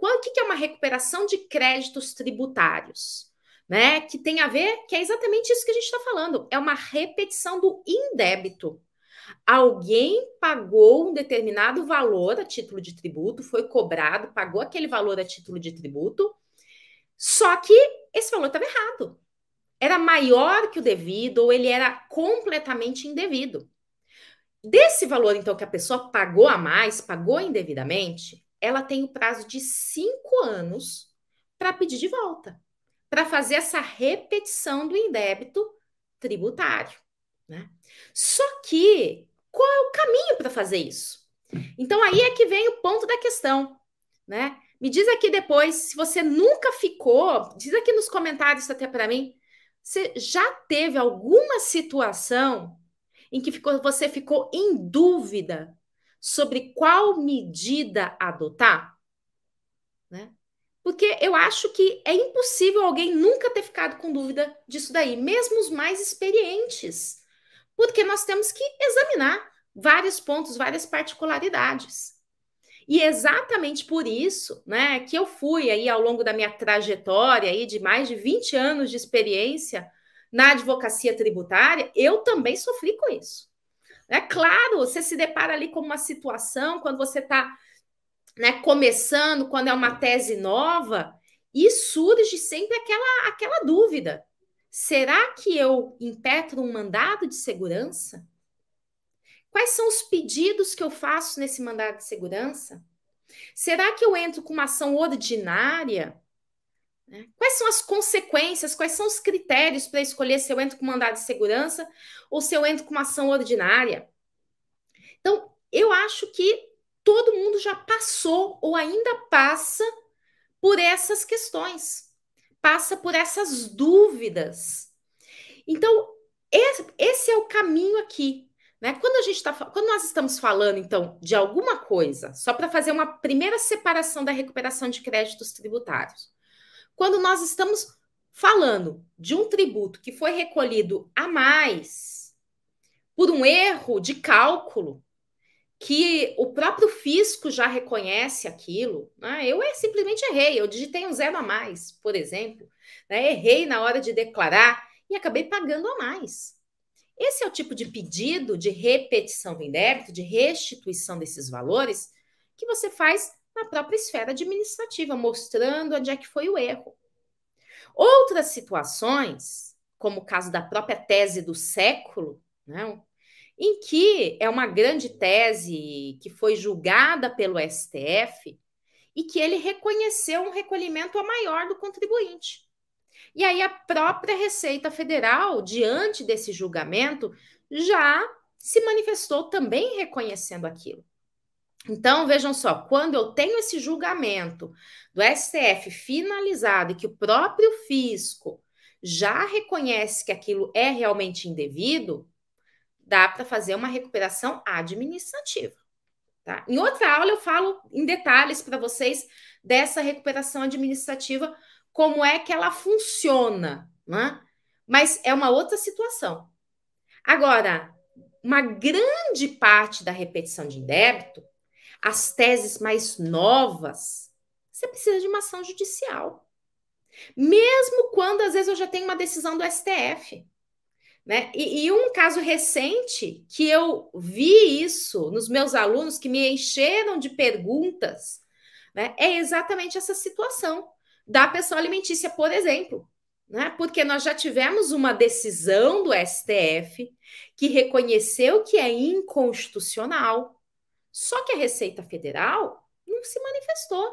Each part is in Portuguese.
O que é uma recuperação de créditos tributários? Né? Que tem a ver, que é exatamente isso que a gente está falando, é uma repetição do indébito. Alguém pagou um determinado valor a título de tributo, foi cobrado, pagou aquele valor a título de tributo, só que esse valor estava errado. Era maior que o devido ou ele era completamente indevido. Desse valor, então, que a pessoa pagou a mais, pagou indevidamente, ela tem o prazo de 5 anos para pedir de volta, para fazer essa repetição do indébito tributário. Né? Só que qual é o caminho para fazer isso? Então aí é que vem o ponto da questão, né? Me diz aqui depois, se você nunca ficou, diz aqui nos comentários até para mim, você já teve alguma situação em que você ficou em dúvida sobre qual medida adotar? Né? Porque eu acho que é impossível alguém nunca ter ficado com dúvida disso daí, mesmo os mais experientes. Porque nós temos que examinar vários pontos, várias particularidades. E exatamente por isso, né, que eu fui aí ao longo da minha trajetória aí de mais de 20 anos de experiência na advocacia tributária, eu também sofri com isso. É claro, você se depara ali com uma situação quando você está, né, começando, quando é uma tese nova, e surge sempre aquela dúvida. Será que eu impetro um mandado de segurança? Quais são os pedidos que eu faço nesse mandado de segurança? Será que eu entro com uma ação ordinária? Né? Quais são as consequências, quais são os critérios para escolher se eu entro com mandado de segurança ou se eu entro com uma ação ordinária? Então, eu acho que todo mundo já passou ou ainda passa por essas questões, passa por essas dúvidas. Então, esse é o caminho aqui. Né? Quando nós estamos falando, então, de alguma coisa, só para fazer uma primeira separação da recuperação de créditos tributários, quando nós estamos falando de um tributo que foi recolhido a mais por um erro de cálculo, que o próprio fisco já reconhece aquilo, né? Eu simplesmente errei, eu digitei um zero a mais, por exemplo, né? Errei na hora de declarar e acabei pagando a mais. Esse é o tipo de pedido de repetição do indébito, de restituição desses valores, que você faz na própria esfera administrativa, mostrando onde é que foi o erro. Outras situações, como o caso da própria tese do século, né, em que é uma grande tese que foi julgada pelo STF e que ele reconheceu um recolhimento a maior do contribuinte. E aí a própria Receita Federal, diante desse julgamento, já se manifestou também reconhecendo aquilo. Então, vejam só, quando eu tenho esse julgamento do STF finalizado e que o próprio fisco já reconhece que aquilo é realmente indevido, dá para fazer uma recuperação administrativa. Tá? Em outra aula eu falo em detalhes para vocês dessa recuperação administrativa, como é que ela funciona, né? Mas é uma outra situação. Agora, uma grande parte da repetição de débito, as teses mais novas, você precisa de uma ação judicial. Mesmo quando, às vezes, eu já tenho uma decisão do STF. Né? E um caso recente que eu vi isso nos meus alunos que me encheram de perguntas, né, é exatamente essa situação da pensão alimentícia, por exemplo. Né? Porque nós já tivemos uma decisão do STF que reconheceu que é inconstitucional, só que a Receita Federal não se manifestou.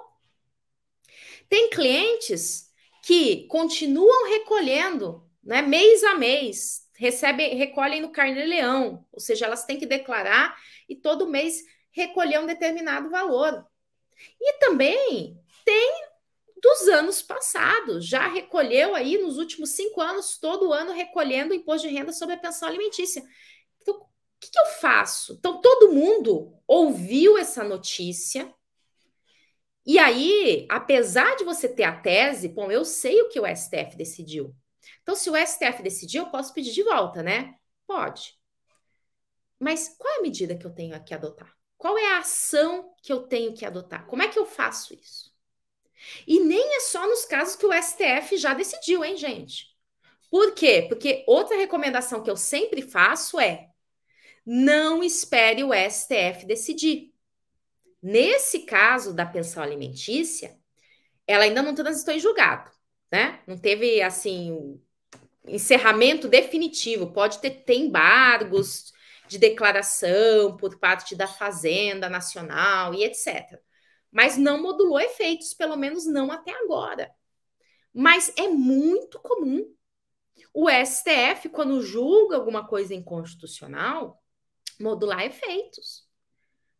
Tem clientes que continuam recolhendo, né, mês a mês, recolhem no Carnê-Leão, ou seja, elas têm que declarar e todo mês recolher um determinado valor. E também tem dos anos passados, já recolheu aí nos últimos 5 anos, todo ano recolhendo o imposto de renda sobre a pensão alimentícia. Então, o que eu faço? Então, todo mundo ouviu essa notícia, e aí, apesar de você ter a tese, bom, eu sei o que o STF decidiu. Então, se o STF decidiu, eu posso pedir de volta, né? Pode. Mas qual é a medida que eu tenho que adotar? Qual é a ação que eu tenho que adotar? Como é que eu faço isso? E nem é só nos casos que o STF já decidiu, hein, gente? Por quê? Porque outra recomendação que eu sempre faço é não espere o STF decidir. Nesse caso da pensão alimentícia, ela ainda não transitou em julgado, né? Não teve, assim, um encerramento definitivo. Pode ter embargos de declaração por parte da Fazenda Nacional e etc. Mas não modulou efeitos, pelo menos não até agora. Mas é muito comum o STF, quando julga alguma coisa inconstitucional, modular efeitos.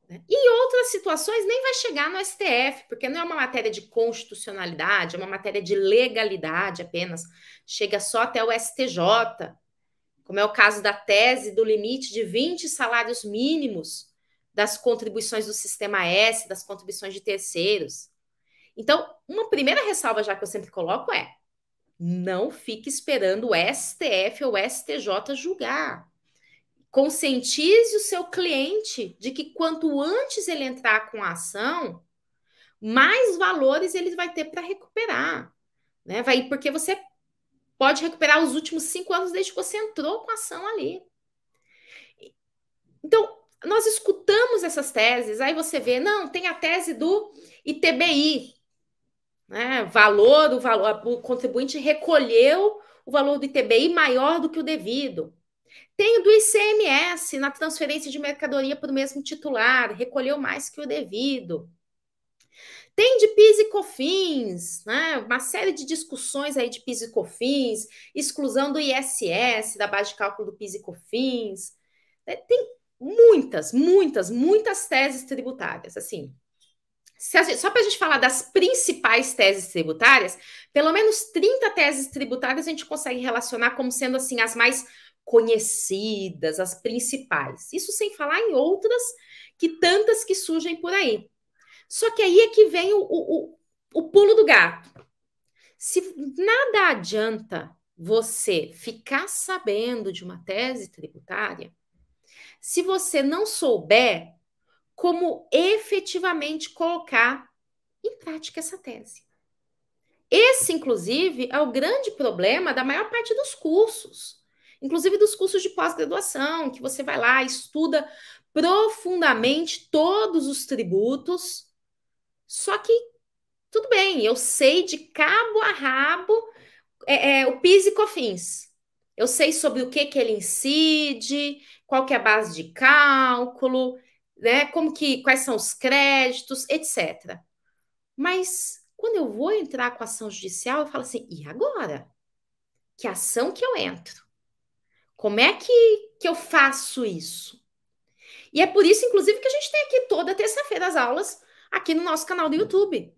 Né? E em outras situações nem vai chegar no STF, porque não é uma matéria de constitucionalidade, é uma matéria de legalidade apenas. Chega só até o STJ, como é o caso da tese do limite de 20 salários mínimos das contribuições do Sistema S, das contribuições de terceiros. Então, uma primeira ressalva já que eu sempre coloco é: não fique esperando o STF ou o STJ julgar. Conscientize o seu cliente de que quanto antes ele entrar com a ação, mais valores ele vai ter para recuperar. Né? Porque você pode recuperar os últimos 5 anos desde que você entrou com a ação ali. Então, nós escutamos essas teses, aí você vê, não, tem a tese do ITBI, né? O contribuinte recolheu o valor do ITBI maior do que o devido. Tem o do ICMS na transferência de mercadoria para o mesmo titular, recolheu mais que o devido. Tem de PIS e COFINS, né? Uma série de discussões aí de PIS e COFINS, exclusão do ISS, da base de cálculo do PIS e COFINS. Tem muitas teses tributárias, assim. Só para a gente falar das principais teses tributárias, pelo menos 30 teses tributárias a gente consegue relacionar como sendo assim as mais conhecidas, as principais. Isso sem falar em outras que tantas que surgem por aí. Só que aí é que vem o pulo do gato. Se nada adianta você ficar sabendo de uma tese tributária, se você não souber como efetivamente colocar em prática essa tese. Esse, inclusive, é o grande problema da maior parte dos cursos, inclusive dos cursos de pós-graduação, que você vai lá, estuda profundamente todos os tributos, só que tudo bem, eu sei de cabo a rabo o PIS e COFINS. Eu sei sobre o que ele incide, qual que é a base de cálculo, né? Quais são os créditos, etc. Mas quando eu vou entrar com ação judicial, eu falo assim: e agora? Que ação que eu entro? Como é que eu faço isso? E é por isso, inclusive, que a gente tem aqui toda terça-feira as aulas aqui no nosso canal do YouTube.